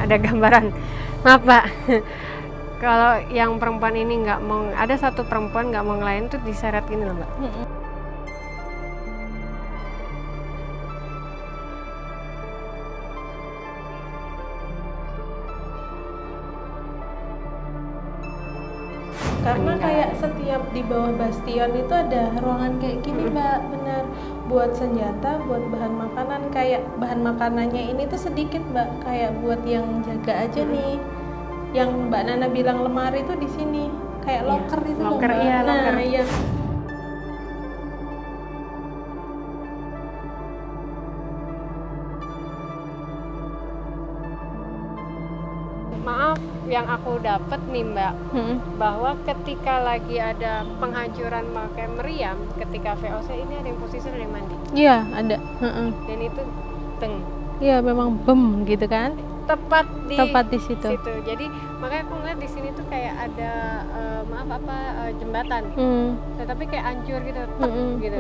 ada gambaran. Maaf Pak, kalau yang perempuan ini nggak mau, ada satu perempuan nggak mau ngelayan tuh diseret gini loh Mbak. Karena kayak setiap di bawah bastion itu ada ruangan kayak gini Mbak, benar, buat senjata, buat bahan makanan. Kayak bahan makanannya ini tuh sedikit Mbak, kayak buat yang jaga aja nih. Yang Mbak Nana bilang lemari itu di sini, kayak loker itu loh Loker, Mbak. iya, Nah, loker. iya. Maaf, yang aku dapat nih Mbak, bahwa ketika lagi ada penghancuran pakai meriam, ketika VOC ini ada yang posisi ada yang mandi. Iya, ada. Dan itu teng. Iya, memang bem gitu kan? Tepat di situ. Jadi makanya aku ngeliat di sini tuh kayak ada jembatan. Tetapi kayak hancur gitu, gitu.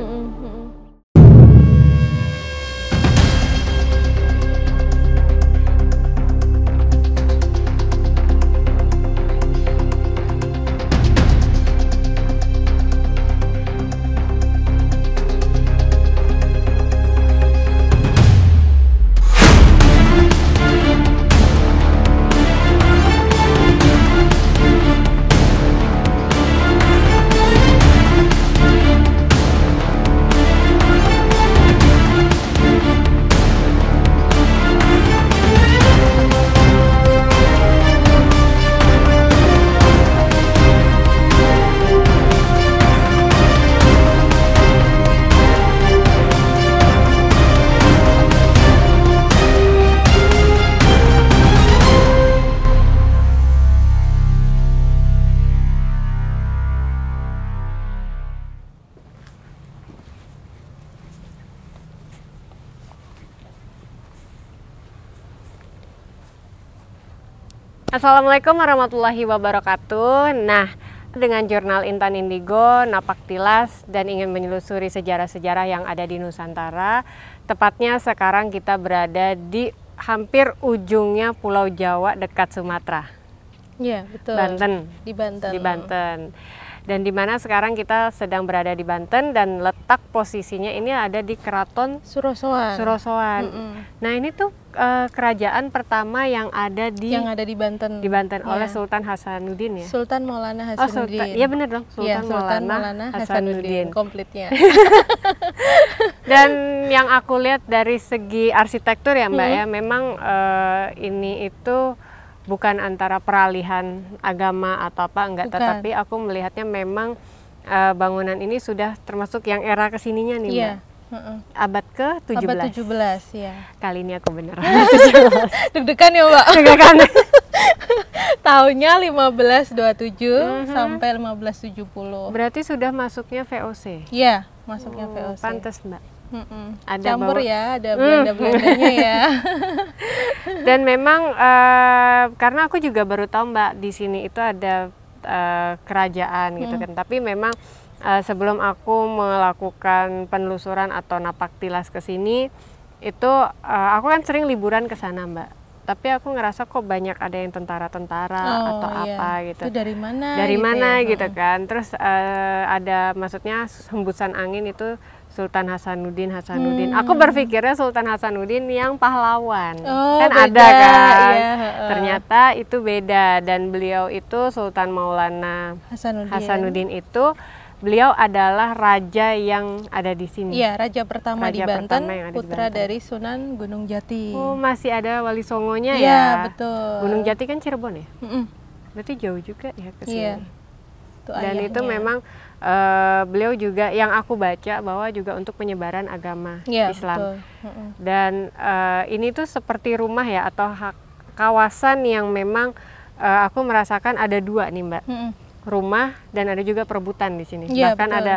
Assalamualaikum warahmatullahi wabarakatuh. Nah, dengan jurnal Intan Indigo, Napaktilas, dan ingin menyelusuri sejarah-sejarah yang ada di Nusantara. Tepatnya sekarang kita berada di hampir ujungnya Pulau Jawa dekat Sumatera. Iya, betul. Banten. Di Banten. Di Banten. Dan di mana sekarang kita sedang berada di Banten dan letak posisinya ini ada di Keraton Surosoan. Nah, ini tuh kerajaan pertama yang ada di Banten. Di Banten oleh Sultan Hasanuddin ya. Sultan Maulana Hasanuddin. Iya benar dong, Sultan Maulana Hasanuddin. Komplitnya. Dan yang aku lihat dari segi arsitektur ya Mbak ya, memang ini itu bukan antara peralihan agama atau apa enggak, tetapi aku melihatnya memang bangunan ini sudah termasuk yang era kesininya nih Mbak. Abad ke-17. Abad 17 ya. Kali ini aku bener. Deg-degan ya Mbak. Deg-degan. Tahunnya 1527 sampai 1570. Berarti sudah masuknya VOC. Iya, masuknya VOC. Pantes Mbak. Ada campur ya, ada Belanda-Belandanya ya. Dan memang karena aku juga baru tahu Mbak di sini itu ada kerajaan gitu kan. Tapi memang sebelum aku melakukan penelusuran atau napaktilas ke sini itu aku kan sering liburan ke sana Mbak. Tapi aku ngerasa kok banyak ada yang tentara-tentara atau apa gitu. Itu dari mana? Dari mana gitu kan. Terus ada maksudnya hembusan angin itu Sultan Hasanuddin. Aku berpikirnya Sultan Hasanuddin yang pahlawan. Kan beda, ada kan. Iya, ternyata itu beda, dan beliau itu Sultan Maulana Hasanuddin itu beliau adalah raja yang ada di sini. Iya, raja pertama di Banten, putra dari Sunan Gunung Jati. Oh, masih ada Wali Songonya ya? Iya, betul. Gunung Jati kan Cirebon ya? Berarti jauh juga ya ke sini. Iya. Dan itu memang beliau juga yang aku baca bahwa juga untuk penyebaran agama Islam. Dan ini tuh seperti rumah ya atau kawasan yang memang aku merasakan ada dua nih Mbak. Rumah dan ada juga perebutan di sini. Bahkan betul. Ada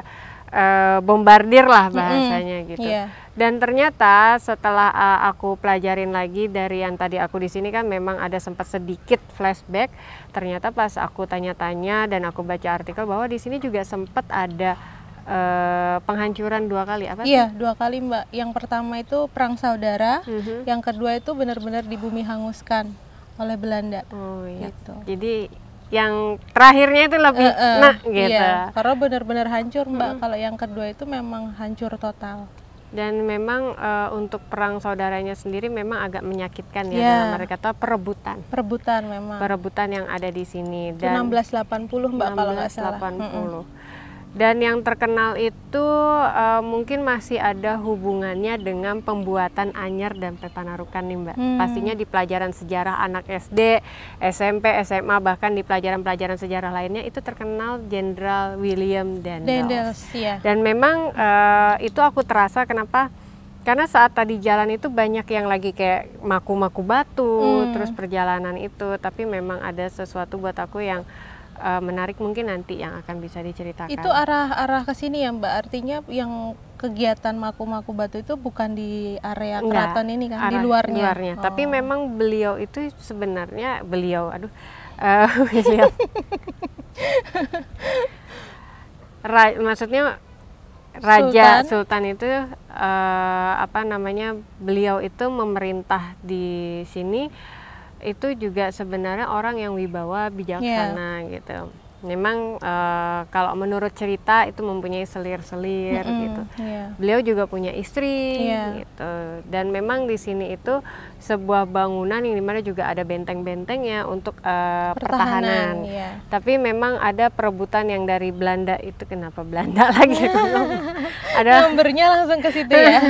bombardir lah bahasanya gitu. Dan ternyata setelah aku pelajarin lagi dari yang tadi aku di sini kan memang ada sempat sedikit flashback. Ternyata pas aku tanya-tanya dan aku baca artikel bahwa di sini juga sempat ada penghancuran 2 kali. Apa? Iya, 2 kali Mbak. Yang pertama itu perang saudara, yang kedua itu benar-benar di bumi hanguskan oleh Belanda. Oh iya. Gitu. Jadi yang terakhirnya itu lebih gitu. Iya, karena benar-benar hancur Mbak. Kalau yang kedua itu memang hancur total. Dan memang untuk perang saudaranya sendiri memang agak menyakitkan ya, dalam mereka kata perebutan. Perebutan memang. Perebutan yang ada di sini. Dan 1680 Mbak kalau nggak salah. 1680. Dan yang terkenal itu mungkin masih ada hubungannya dengan pembuatan anyar dan pepanarukan nih Mbak. Pastinya di pelajaran sejarah anak SD, SMP, SMA, bahkan di pelajaran-pelajaran sejarah lainnya itu terkenal Jenderal William Daendels. Ya. Dan memang itu aku terasa kenapa? Karena saat tadi jalan itu banyak yang lagi kayak maku-maku batu, terus perjalanan itu. Tapi memang ada sesuatu buat aku yang menarik mungkin nanti yang akan bisa diceritakan. Itu arah ke sini ya Mbak, artinya yang kegiatan maku-maku batu itu bukan di area keraton ini kan, di luarnya. Oh. Tapi memang beliau itu sebenarnya maksudnya Raja Sultan itu beliau itu memerintah di sini. Itu juga sebenarnya orang yang wibawa bijaksana gitu. Memang kalau menurut cerita itu mempunyai selir-selir gitu. Beliau juga punya istri gitu. Dan memang di sini itu sebuah bangunan yang dimana juga ada benteng-bentengnya untuk pertahanan. Tapi memang ada perebutan yang dari Belanda itu, kenapa Belanda lagi? Ada nomornya langsung ke situ ya.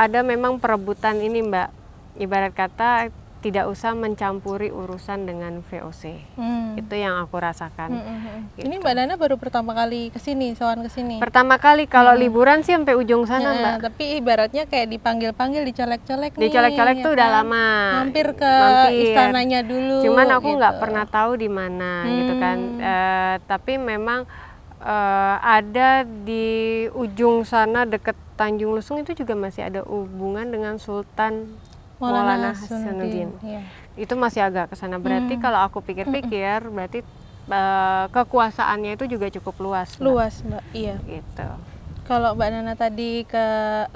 Ada memang perebutan ini Mbak. Ibarat kata tidak usah mencampuri urusan dengan VOC. Itu yang aku rasakan. Gitu. Ini Mbak Nana baru pertama kali kesini, sowan kesini? Pertama kali, kalau liburan sih sampai ujung sana Mbak. Tapi ibaratnya kayak dipanggil-panggil, dicolek-colek nih. Dicolek-colek tuh udah lama. Mampir ke istananya dulu. Cuman aku nggak pernah tahu di mana gitu kan. Tapi memang ada di ujung sana deket Tanjung Lesung itu juga masih ada hubungan dengan Sultan Maulana Hasanuddin. Itu masih agak ke sana. Berarti kalau aku pikir-pikir berarti kekuasaannya itu juga cukup luas. Luas Mbak, iya. Gitu. Kalau Mbak Nana tadi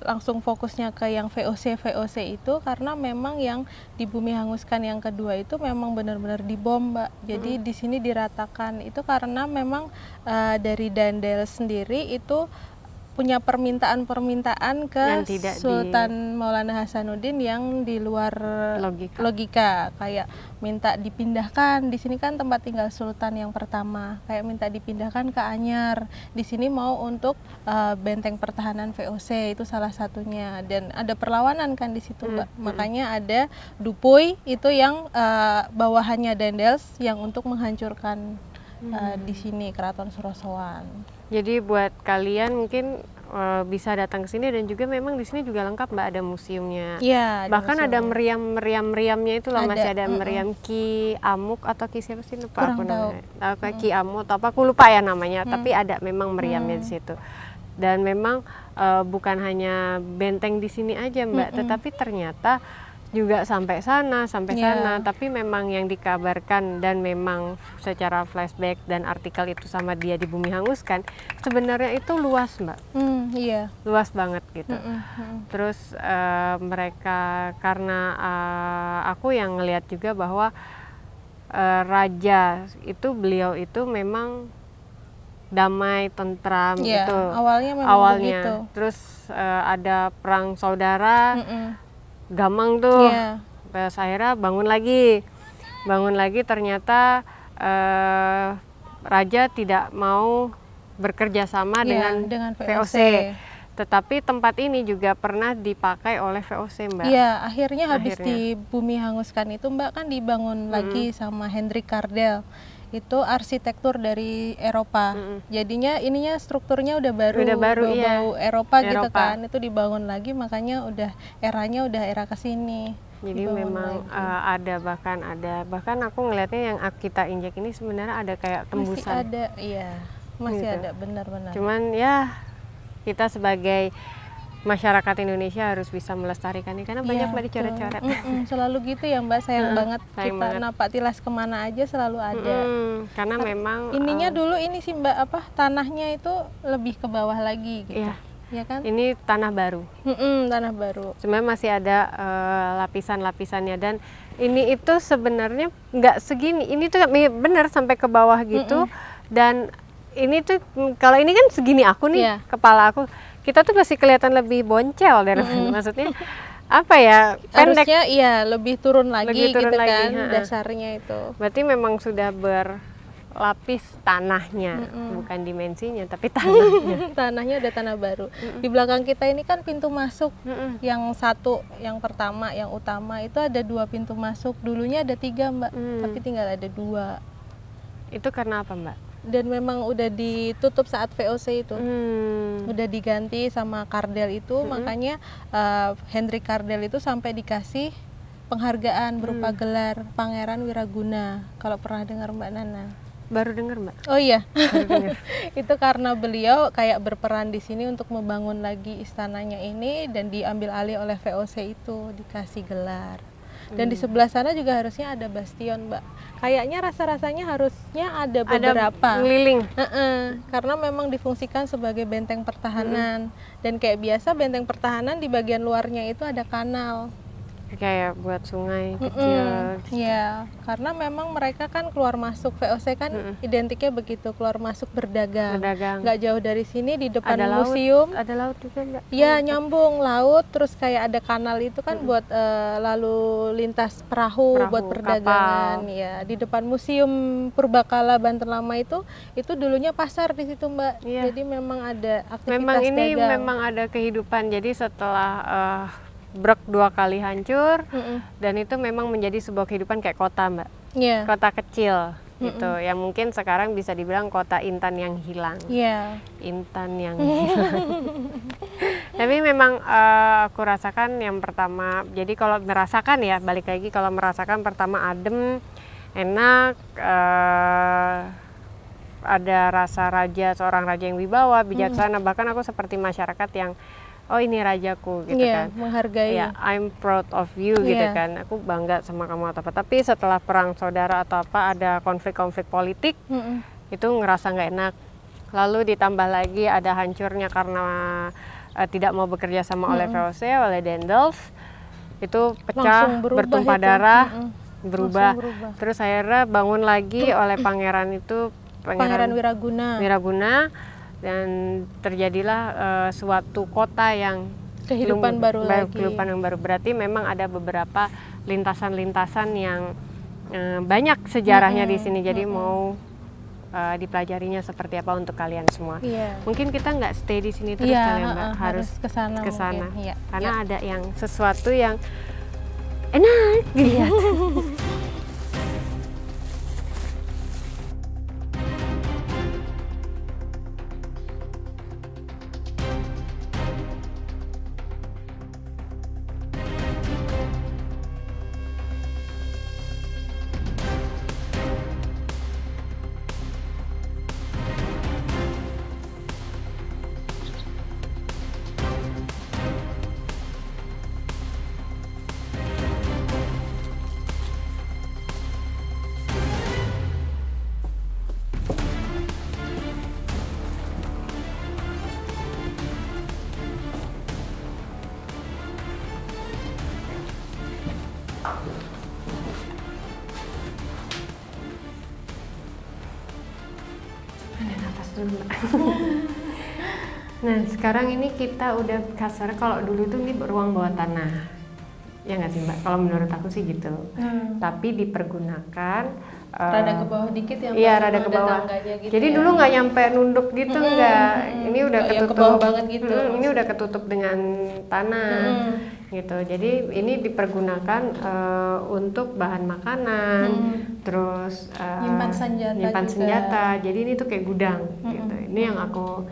langsung fokusnya ke yang VOC itu karena memang yang di Bumi Hanguskan yang kedua itu memang benar-benar dibom Mbak. Jadi di sini diratakan itu karena memang dari Daendels sendiri itu punya permintaan ke Sultan Maulana Hasanuddin yang di luar logika, kayak minta dipindahkan. Di sini kan tempat tinggal Sultan yang pertama, kayak minta dipindahkan ke Anyar. Di sini mau untuk benteng pertahanan VOC, itu salah satunya. Dan ada perlawanan kan di situ Mbak. Makanya ada Dupuy itu yang bawahannya Daendels yang untuk menghancurkan di sini Keraton Sorosowan. Jadi buat kalian mungkin bisa datang ke sini, dan juga memang di sini juga lengkap Mbak, ada museumnya. Iya. Bahkan ada meriam-meriamnya itu loh, masih ada meriam Ki Amuk atau Ki siapa sih, lupa aku namanya. Ki Amuk atau apa aku lupa ya namanya, tapi ada memang meriamnya di situ. Dan memang bukan hanya benteng di sini aja Mbak, tetapi ternyata juga sampai sana, tapi memang yang dikabarkan dan memang secara flashback dan artikel itu sama dia di Bumi Hanguskan, sebenarnya itu luas Mbak. Luas banget gitu. Terus mereka, karena aku yang ngelihat juga bahwa raja itu, beliau itu memang damai, tentram gitu. Awalnya memang begitu. Terus ada perang saudara. Gamang tuh, pas akhirnya bangun lagi ternyata raja tidak mau bekerja sama dengan VOC. Tetapi tempat ini juga pernah dipakai oleh VOC Mbak. Iya, akhirnya habis di Bumi Hanguskan itu Mbak kan dibangun lagi sama Hendrik Kardel. Itu arsitektur dari Eropa. Jadinya ininya strukturnya udah baru bau Eropa gitu kan. Itu dibangun lagi, makanya eranya udah era kesini. Jadi memang ada bahkan aku ngelihatnya yang kita injak ini sebenarnya ada kayak tembusan. Masih ada, iya. Masih ada, benar-benar. Cuman ya kita sebagai masyarakat Indonesia harus bisa melestarikannya, karena banyak Mbak dicoret-coret. Selalu gitu ya Mbak, sayang banget. Kita napak tilas kemana aja selalu ada. Karena memang ininya dulu ini sih Mbak, tanahnya itu lebih ke bawah lagi gitu. ya kan? Ini tanah baru. Tanah baru. Sebenarnya masih ada lapisan-lapisannya, dan ini itu sebenarnya nggak segini. Ini tuh bener sampai ke bawah gitu. Dan ini tuh kalau ini kan segini aku nih, kepala aku. Kita tuh masih kelihatan lebih boncel dari maksudnya apa ya, pendek. Harusnya iya lebih turun lagi gitu kan dasarnya itu. Berarti memang sudah berlapis tanahnya, bukan dimensinya tapi tanahnya. Tanahnya udah tanah baru. Di belakang kita ini kan pintu masuk yang satu, yang pertama, yang utama itu ada 2 pintu masuk. Dulunya ada 3 Mbak, tapi tinggal ada 2. Itu karena apa Mbak? Dan memang udah ditutup saat VOC itu, udah diganti sama Kardel itu, makanya Hendrik Kardel itu sampai dikasih penghargaan berupa gelar Pangeran Wiraguna. Kalau pernah dengar Mbak Nana? Baru dengar Mbak. Oh iya, itu karena beliau kayak berperan di sini untuk membangun lagi istananya ini, dan diambil alih oleh VOC itu, dikasih gelar. Dan di sebelah sana juga harusnya ada bastion Mbak. Kayaknya rasa-rasanya harusnya ada beberapa. Ngeliling. Karena memang difungsikan sebagai benteng pertahanan. Dan kayak biasa benteng pertahanan di bagian luarnya itu ada kanal. Kayak buat sungai kecil. Iya, karena memang mereka kan keluar masuk, VOC kan identiknya begitu, keluar masuk berdagang. Nggak jauh dari sini di depan ada museum. Ada laut juga Mbak? Iya, nyambung laut, terus kayak ada kanal itu kan buat lalu lintas perahu buat perdagangan. Ya, di depan museum Purbakala Banten Lama itu dulunya pasar di situ Mbak. Jadi memang ada aktivitas memang ini dagang. Memang ada kehidupan. Jadi setelah brek 2 kali hancur, dan itu memang menjadi sebuah kehidupan kayak kota Mbak, kota kecil gitu, yang mungkin sekarang bisa dibilang kota Intan yang hilang. Intan yang hilang. Tapi memang aku rasakan yang pertama, jadi kalau merasakan ya, balik lagi, kalau merasakan pertama adem, enak, ada rasa raja, seorang raja yang wibawa, bijaksana, bahkan aku seperti masyarakat yang oh ini rajaku gitu kan, menghargai. Ya, I'm proud of you gitu kan, aku bangga sama kamu atau apa. Tapi setelah perang saudara atau apa, ada konflik-konflik politik, itu ngerasa nggak enak. Lalu ditambah lagi ada hancurnya karena tidak mau bekerja sama oleh VOC, oleh Dendels, itu pecah, bertumpah darah, berubah. Terus akhirnya bangun lagi oleh pangeran itu, Pangeran Wiraguna. Dan terjadilah suatu kota yang kehidupan baru lagi. Kehidupan yang baru, berarti memang ada beberapa lintasan-lintasan yang banyak sejarahnya di sini. Jadi mau dipelajarinya seperti apa untuk kalian semua. Mungkin kita nggak stay di sini terus kalian Mbak, harus ke sana. Karena ada yang sesuatu yang enak dilihat. Nah sekarang ini kita udah kasar, kalau dulu tuh ini ruang bawah tanah, ya nggak sih Mbak? Kalau menurut aku sih gitu. Tapi dipergunakan rada ke bawah dikit ya Mbak? Iya, rada ke bawah. Gitu. Jadi dulu nggak nyampe nunduk gitu, enggak. Ini udah ketutup. Ke bawah banget gitu. Ini udah ketutup dengan tanah. Gitu. Jadi ini dipergunakan untuk bahan makanan, terus nyimpan senjata. Jadi ini tuh kayak gudang gitu. Ini yang aku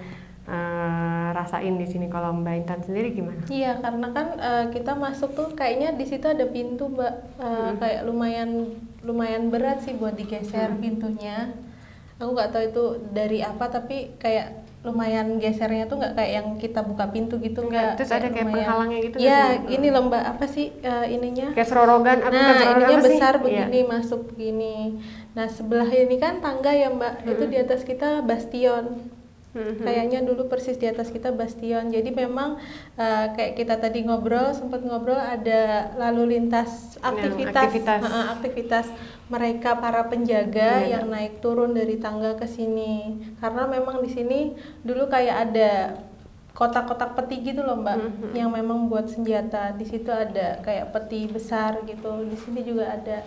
rasain di sini. Kalau Mbak Intan sendiri gimana? Iya, karena kan kita masuk tuh kayaknya di situ ada pintu Mbak, kayak lumayan berat sih buat digeser pintunya. Aku nggak tahu itu dari apa, tapi kayak lumayan gesernya tuh nggak kayak yang kita buka pintu gitu, nggak. Terus ada kayak penghalangnya gitu? Ya, ini loh Mbak, apa sih ininya? Kayak serorogan? Ininya besar begini, masuk begini. Nah sebelah ini kan tangga ya Mbak, itu di atas kita bastion. Kayaknya dulu persis di atas kita bastion. Jadi memang kayak kita tadi sempat ngobrol ada lalu lintas aktivitas mereka para penjaga yang naik turun dari tangga ke sini. Karena memang di sini dulu kayak ada kotak-kotak peti gitu loh Mbak, yang memang buat senjata. Di situ ada kayak peti besar gitu. Di sini juga ada.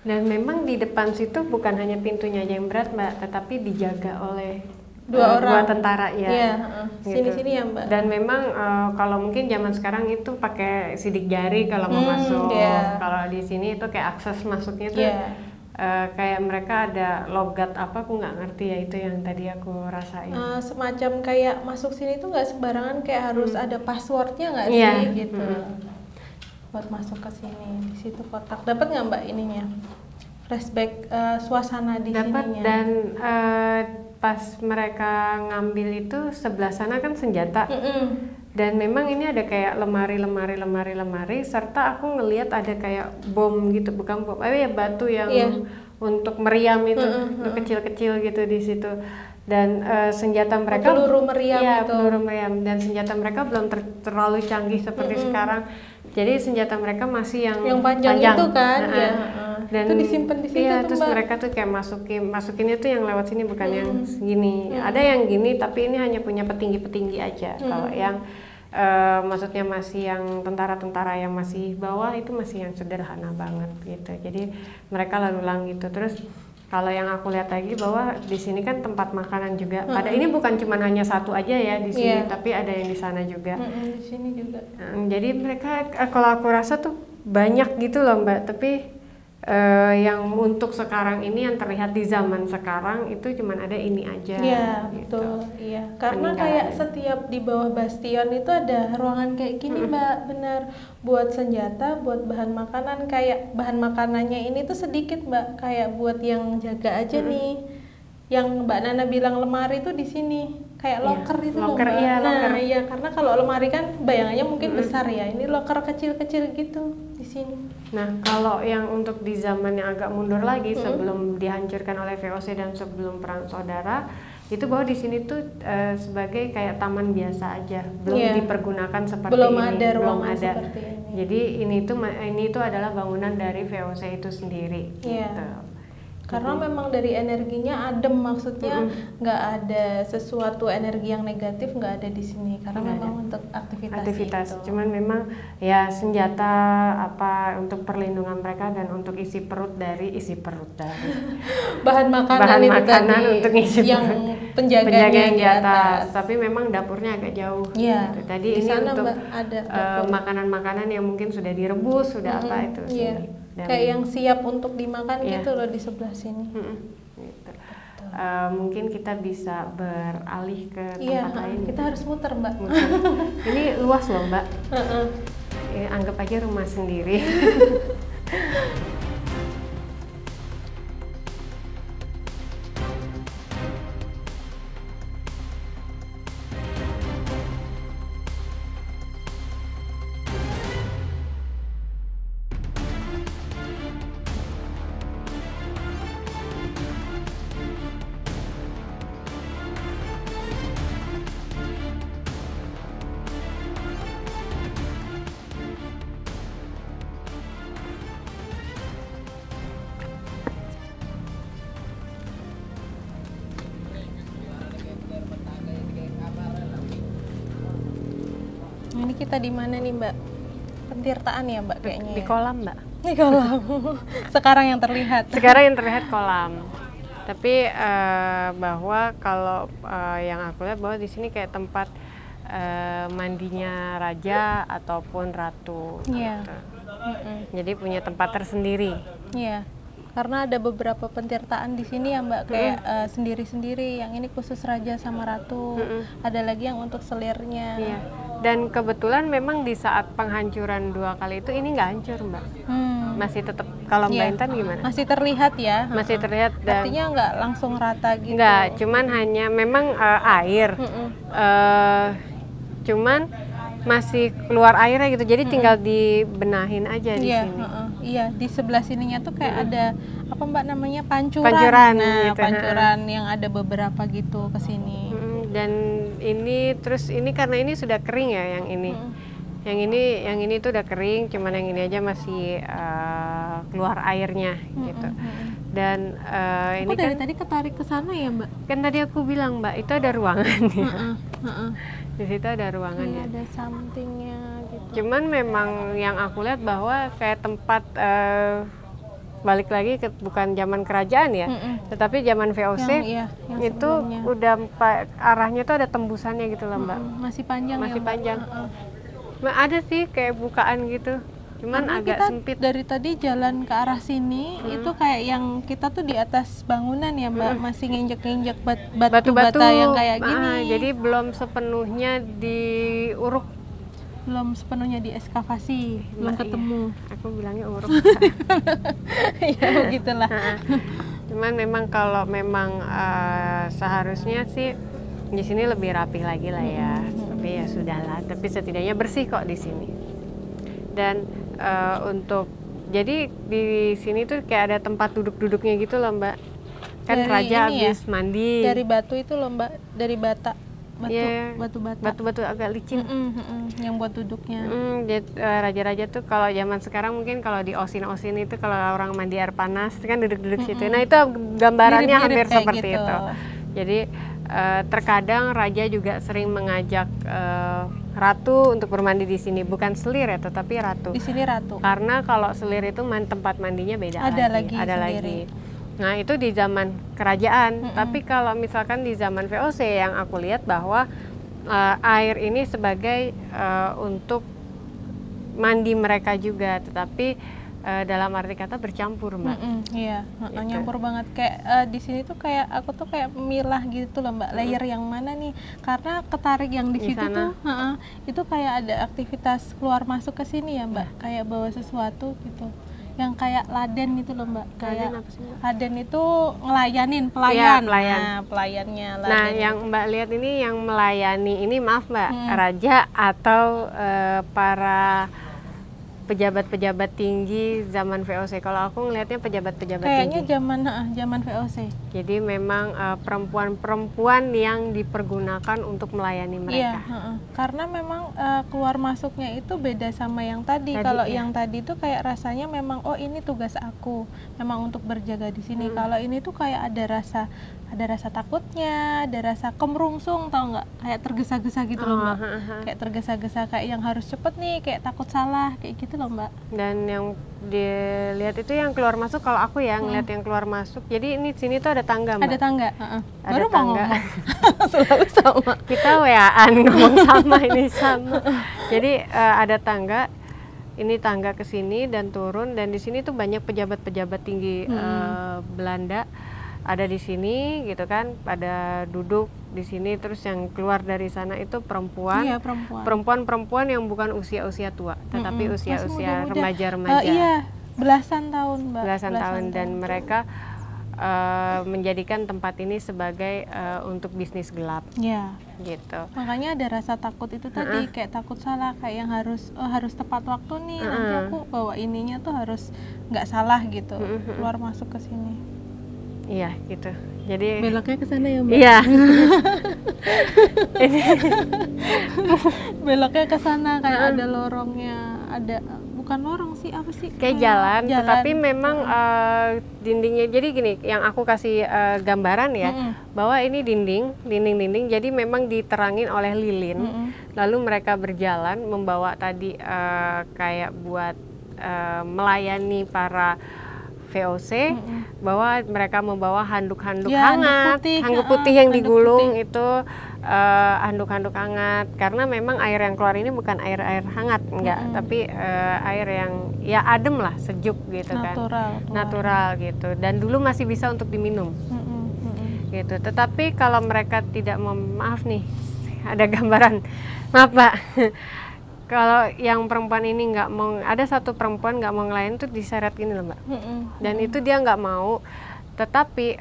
Dan memang di depan situ bukan hanya pintunya aja yang berat Mbak, tetapi dijaga oleh dua tentara ya, gitu. Sini ya Mbak. Dan memang kalau mungkin zaman sekarang itu pakai sidik jari kalau mau masuk. Kalau di sini itu kayak akses masuknya tuh kayak mereka ada logat apa, aku nggak ngerti ya, itu yang tadi aku rasain. Semacam kayak masuk sini tuh nggak sembarangan, kayak harus ada passwordnya nggak sih gitu. Buat masuk ke sini. Di situ kotak. Dapat nggak Mbak ininya? Flashback suasana di sininya. Dapat. Dan pas mereka ngambil itu sebelah sana kan senjata. Dan memang ini ada kayak lemari serta aku ngelihat ada kayak bom gitu, bukan bom, batu yang untuk meriam itu, kecil-kecil gitu di situ. Dan senjata mereka peluru meriam peluru meriam, dan senjata mereka belum terlalu canggih seperti sekarang. Jadi senjata mereka masih yang panjang itu kan, dan itu disimpan di situ terus Mbak. mereka tuh kayak masukinnya tuh yang lewat sini, bukan yang segini. Ada yang gini tapi ini hanya punya petinggi aja. Kalau yang maksudnya masih yang tentara-tentara yang masih bawah itu masih yang sederhana banget gitu. Jadi mereka lalu lalang gitu. Terus kalau yang aku lihat lagi bahwa di sini kan tempat makanan juga. Pada ini bukan cuma hanya satu aja ya di sini, tapi ada yang di sana juga. Di sini juga. Jadi mereka kalau aku rasa tuh banyak gitu loh Mbak. Tapi yang untuk sekarang ini yang terlihat di zaman sekarang itu cuma ada ini aja. Iya gitu. Betul. Iya. Karena kayak setiap di bawah bastion itu ada ruangan kayak gini Mbak, bener. Buat senjata, buat bahan makanan. Kayak bahan makanannya ini tuh sedikit Mbak. Kayak buat yang jaga aja nih. Yang Mbak Nana bilang lemari tuh di sini. Kayak locker itu loh Mbak. Nah iya, karena kalau lemari kan bayangannya mungkin besar ya. Ini locker kecil-kecil gitu di sini. Nah, kalau yang untuk di zaman yang agak mundur lagi sebelum dihancurkan oleh VOC dan sebelum perang saudara, itu bahwa di sini tuh sebagai kayak taman biasa aja, belum dipergunakan seperti belum ini, ada belum ada. Seperti ini. Jadi ini tuh adalah bangunan dari VOC itu sendiri. Gitu. Karena memang dari energinya adem, maksudnya nggak ada sesuatu energi yang negatif, nggak ada di sini karena memang untuk aktivitas itu. Cuman memang ya senjata apa untuk perlindungan mereka dan untuk isi perut dari bahan makanan untuk isi yang perut penjaganya di atas. Tapi memang dapurnya agak jauh. Gitu. Tadi ini untuk makanan-makanan yang mungkin sudah direbus, sudah apa itu sini. Kayak yang siap untuk dimakan gitu loh di sebelah sini. Gitu. Mungkin kita bisa beralih ke tempat lain. Kita harus muter Mbak. Ini luas loh Mbak. Anggap aja rumah sendiri. Ini kita di mana nih Mbak? Pentirtaan ya Mbak kayaknya. Di kolam Mbak. Di kolam. Sekarang yang terlihat. Kolam. Tapi bahwa kalau yang aku lihat bahwa di sini kayak tempat mandinya raja ataupun ratu. Gitu. Jadi punya tempat tersendiri. Iya. Karena ada beberapa pentirtaan di sini ya Mbak, kayak sendiri-sendiri. Yang ini khusus raja sama ratu. Ada lagi yang untuk selirnya. Iya. Dan kebetulan memang di saat penghancuran 2 kali itu ini nggak hancur Mbak. Masih tetap, kalau Mbak Intan gimana? Masih terlihat ya? Masih terlihat. Dan artinya nggak langsung rata gitu? Nggak, cuman hanya memang air. Cuman masih keluar airnya gitu, jadi tinggal dibenahin aja di sini. Iya, di sebelah sininya tuh kayak apa Mbak namanya, pancuran. Nah, gitu. Pancuran yang ada beberapa gitu ke sini. Dan ini terus ini karena ini sudah kering ya yang ini. Yang ini tuh udah kering, cuman yang ini aja masih keluar airnya gitu. Dan ini dari tadi ketarik ke sana ya Mbak? Kan tadi aku bilang Mbak, itu ada ruangannya. Di situ ada ruangannya. Ada somethingnya gitu. Cuman memang yang aku lihat bahwa kayak tempat balik lagi ke bukan zaman kerajaan ya, tetapi zaman VOC yang itu sebelumnya. Udah arahnya tuh ada tembusannya gitu loh Mbak. Masih panjang. Masih ya, panjang. Ada sih kayak bukaan gitu. Cuman karena agak sempit. Dari tadi jalan ke arah sini itu kayak yang kita tuh di atas bangunan ya Mbak, masih nginjek-nginjek batu bata yang kayak gini. Jadi belum sepenuhnya diuruk, belum sepenuhnya dieskavasi, belum ketemu. Iya. Aku bilangnya uruk. Ya begitulah. Cuman memang kalau memang seharusnya sih di sini lebih rapi lagi lah ya. Tapi ya sudahlah. Tapi setidaknya bersih kok di sini. Dan jadi di sini tuh kayak ada tempat duduk-duduknya gitu loh Mbak. Kan dari raja habis mandi. Dari batu itu loh Mbak, dari batu bata. Batu-batu agak licin. Yang buat duduknya. Raja-raja tuh kalau zaman sekarang mungkin kalau di Osin itu kalau orang mandi air panas kan duduk-duduk situ. Nah itu gambarannya hampir seperti itu. Jadi terkadang raja juga sering mengajak ratu untuk bermandi di sini, bukan selir ya, tetapi ratu. Di sini ratu. Karena kalau selir itu tempat mandinya beda lagi. Nah itu di zaman kerajaan. Tapi kalau misalkan di zaman VOC yang aku lihat bahwa air ini sebagai untuk mandi mereka juga, tetapi dalam arti kata bercampur Mbak. Iya, gitu. Nyampur banget kayak di sini tuh kayak aku tuh kayak milah gitu loh Mbak, layer yang mana nih, karena ketarik yang di situ tuh itu kayak ada aktivitas keluar masuk ke sini ya Mbak, kayak bawa sesuatu gitu, yang kayak laden gitu loh Mbak, kayak laden itu ngelayanin pelayan. Nah, pelayannya laden. Nah yang Mbak lihat ini yang melayani ini, maaf Mbak, raja atau para pejabat-pejabat tinggi zaman VOC. Kalau aku ngelihatnya pejabat-pejabat tinggi. Kayaknya zaman VOC. Jadi memang perempuan-perempuan yang dipergunakan untuk melayani mereka. Iya, karena memang keluar masuknya itu beda sama yang tadi. Kalau yang tadi tuh kayak rasanya memang ini tugas aku, memang untuk berjaga di sini. Kalau ini tuh kayak ada rasa takutnya, ada rasa kemerungsung, tau nggak? Kayak tergesa-gesa gitu loh Mbak. Kayak tergesa-gesa, kayak yang harus cepet nih, kayak takut salah, kayak gitu loh Mbak. Dan yang dilihat itu yang keluar masuk, kalau aku ya ngeliat yang keluar masuk. Jadi ini sini tuh ada tangga Mbak. Ada tangga. Ada tangga. Selalu sama. Kita WA-an ngomong sama ini sama. Jadi ada tangga. Ini tangga ke sini dan turun, dan di sini tuh banyak pejabat-pejabat tinggi Belanda ada di sini gitu kan, pada duduk di sini. Terus yang keluar dari sana itu perempuan. Iya, perempuan yang bukan usia-usia tua, tetapi usia-usia remaja-remaja. Iya, belasan tahun Mbak. Belasan tahun, dan mereka menjadikan tempat ini sebagai untuk bisnis gelap. Iya. Gitu. Makanya ada rasa takut itu tadi, kayak takut salah, kayak yang harus tepat waktu nih, nanti aku bawa ininya tuh harus nggak salah gitu, keluar masuk ke sini. Iya gitu. Jadi beloknya ke sana ya Mbak. Iya. Beloknya ke sana kayak ada lorongnya, ada bukan lorong sih, apa sih? Kayak jalan. Tetapi memang dindingnya. Jadi gini, yang aku kasih gambaran ya, bahwa ini dinding. Jadi memang diterangin oleh lilin. Lalu mereka berjalan membawa tadi kayak buat melayani para VOC, bahwa mereka membawa handuk-handuk hangat, handuk putih yang digulung itu, handuk-handuk hangat, karena memang air yang keluar ini bukan air hangat, enggak, tapi air yang ya adem lah, sejuk gitu, natural gitu, dan dulu masih bisa untuk diminum, gitu. Tetapi kalau mereka tidak maaf nih, ada gambaran, maaf Pak. Kalau yang perempuan ini nggak mau, ada satu perempuan nggak mau ngelayan tuh diseret gini loh Mbak, dan itu dia nggak mau. Tetapi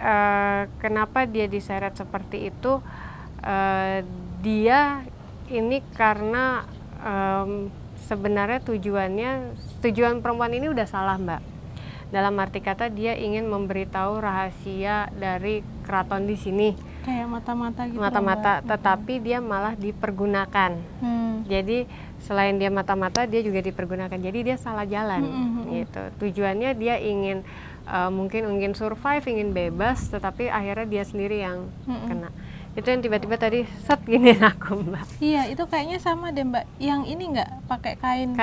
kenapa dia diseret seperti itu? Dia ini karena sebenarnya tujuan perempuan ini udah salah Mbak. dalam arti kata dia ingin memberitahu rahasia dari keraton di sini. Kayak mata-mata gitu. Mata-mata, tetapi dia malah dipergunakan. Jadi selain dia mata-mata, dia juga dipergunakan. Jadi dia salah jalan, gitu. Tujuannya dia ingin mungkin ingin survive, ingin bebas, tetapi akhirnya dia sendiri yang kena. Itu yang tiba-tiba tadi set gini aku, Mbak. Iya, itu kayaknya sama deh, Mbak. Yang ini nggak pakai kain.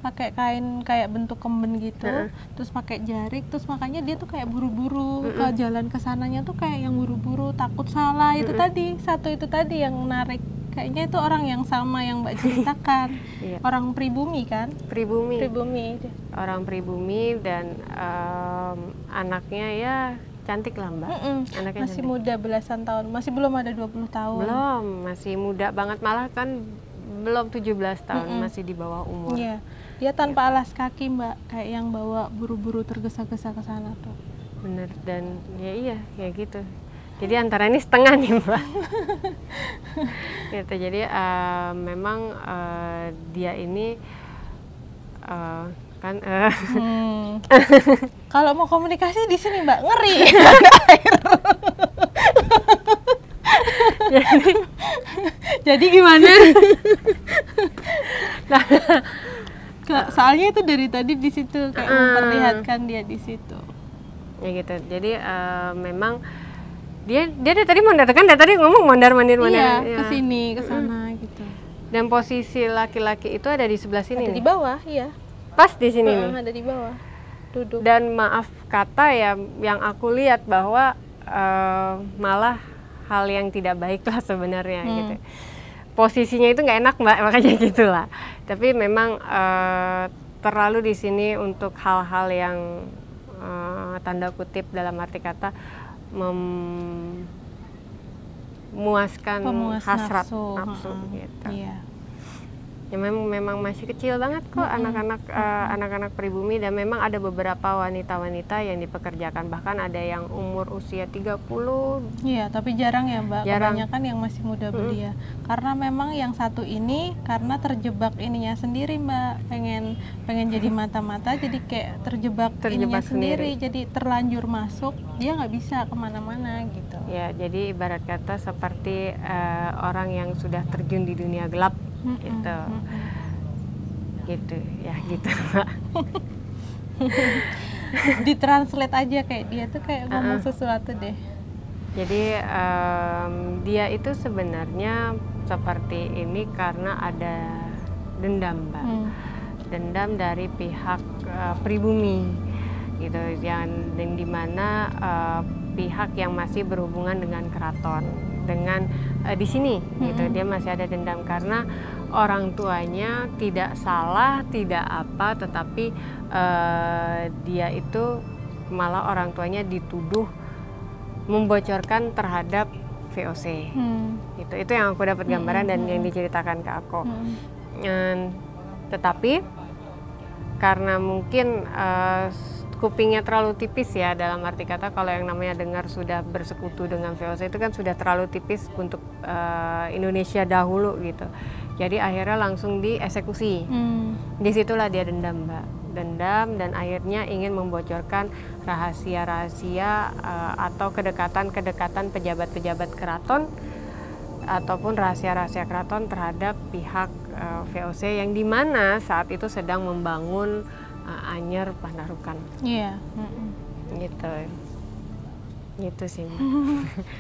Pakai kain kayak bentuk kemben gitu. Terus pakai jarik, terus makanya dia tuh kayak buru-buru ke jalan ke sananya tuh kayak yang buru-buru, takut salah. Itu tadi, satu itu tadi yang narik. Kayaknya itu orang yang sama yang Mbak ceritakan. Orang pribumi kan? Pribumi. Orang pribumi dan anaknya ya cantik lah, Mbak. Anaknya masih cantik. Muda belasan tahun, masih belum ada 20 tahun. Belum, masih muda banget, malah kan belum 17 tahun, masih di bawah umur. Iya. Dia tanpa alas kaki, Mbak, kayak yang bawa buru-buru tergesa-gesa ke sana tuh. Bener, dan ya iya, kayak gitu. Jadi antara ini setengah nih, Mbak. Gitu, jadi memang dia ini kan kalau mau komunikasi di sini, Mbak, ngeri. jadi gimana? Nah, soalnya itu dari tadi di situ kayak memperlihatkan dia di situ. Ya gitu. Jadi memang dia dari tadi dari tadi ngomong mondar-mandir. Iya, ke sini, ke sana gitu. Dan posisi laki-laki itu ada di sebelah sini. Ada di bawah, iya. Pas di sini nih. Ada di bawah. Duduk. Dan maaf kata ya, yang aku lihat bahwa malah hal yang tidak baik lah sebenarnya gitu. Posisinya itu nggak enak, Mbak, makanya gitulah. Tapi memang terlalu di sini untuk hal-hal yang tanda kutip dalam arti kata memuaskan hasrat nafsu gitu. Iya. Ya memang masih kecil banget kok anak-anak pribumi, dan memang ada beberapa wanita-wanita yang dipekerjakan, bahkan ada yang umur usia 30. Iya, tapi jarang ya, Mbak. Kebanyakan yang masih muda belia. Karena memang yang satu ini karena terjebak ininya sendiri, Mbak. Pengen jadi mata-mata, jadi kayak terjebak ininya sendiri. Jadi terlanjur masuk, dia nggak bisa kemana-mana gitu. Ya, jadi ibarat kata seperti orang yang sudah terjun di dunia gelap. Gitu ya, gitu, Mbak. Ditranslate aja kayak dia tuh kayak ngomong sesuatu deh. Jadi dia itu sebenarnya seperti ini karena ada dendam, Mbak. Dendam dari pihak pribumi gitu, yang dimana pihak yang masih berhubungan dengan keraton, dengan di sini gitu. Dia masih ada dendam karena orang tuanya tidak salah, tidak apa, tetapi dia itu malah orang tuanya dituduh membocorkan terhadap VOC. Itu yang aku dapat gambaran dan yang diceritakan ke aku. Tetapi karena mungkin kupingnya terlalu tipis ya, dalam arti kata kalau yang namanya dengar sudah bersekutu dengan VOC itu kan sudah terlalu tipis untuk Indonesia dahulu gitu. Jadi akhirnya langsung dieksekusi. Disitulah dia dendam, Mbak. Dendam dan akhirnya ingin membocorkan rahasia-rahasia atau kedekatan-kedekatan pejabat-pejabat keraton ataupun rahasia-rahasia keraton terhadap pihak VOC yang dimana saat itu sedang membangun Anyer Panarukan. Iya. Gitu sih.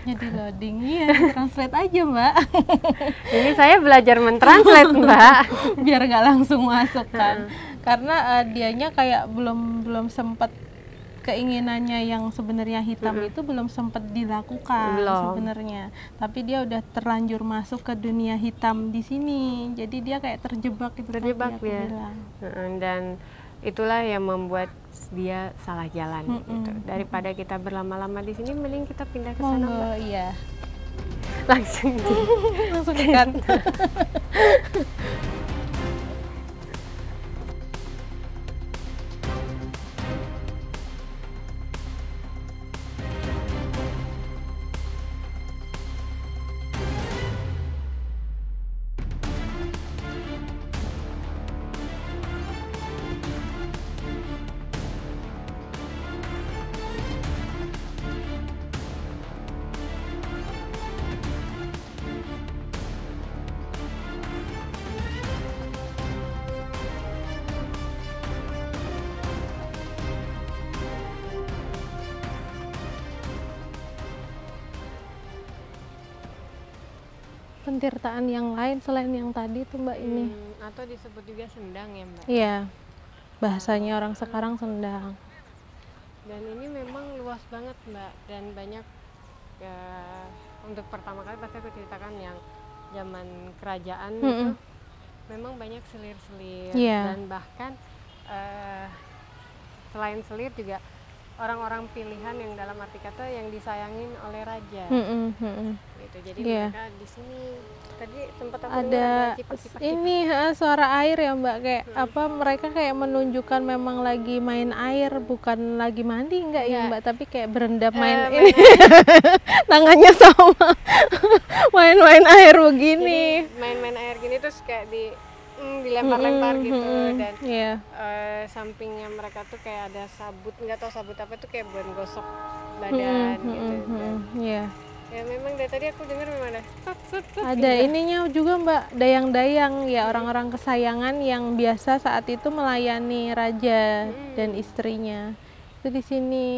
Jadi loading, iya, translate aja, Mbak. Ini saya belajar mentranslate, Mbak. Biar nggak langsung masuk kan. Karena dianya kayak belum sempat, keinginannya yang sebenarnya hitam itu belum sempat dilakukan sebenarnya. Tapi dia udah terlanjur masuk ke dunia hitam di sini. Jadi dia kayak terjebak itu. Terjebak dia. Dan itulah yang membuat dia salah jalan gitu. Daripada kita berlama-lama di sini, mending kita pindah ke sana. Oh iya. Langsung dekat. pentirtaan yang lain selain yang tadi tuh Mbak ini. Atau disebut juga sendang ya Mbak? Iya, bahasanya orang sekarang sendang. Dan ini memang luas banget Mbak, dan banyak untuk pertama kali pasti aku ceritakan yang zaman kerajaan itu memang banyak selir-selir, dan bahkan selain selir juga orang-orang pilihan yang dalam arti kata yang disayangin oleh raja. Gitu. Jadi mereka di sini tadi sempat aku ada ini suara air ya Mbak, kayak apa mereka kayak menunjukkan memang lagi main air, bukan lagi mandi enggak ya Mbak, tapi kayak berendam main ini. Tangannya sama main-main air begini. Jadi, main-main air gini terus kayak dilempar-lempar gitu, dan sampingnya mereka tuh kayak ada sabut, nggak tahu sabut apa tuh, kayak buat gosok badan gitu. Ya memang dari tadi aku dengar memang ada ininya juga Mbak, dayang-dayang ya, orang-orang kesayangan yang biasa saat itu melayani raja dan istrinya itu di sini.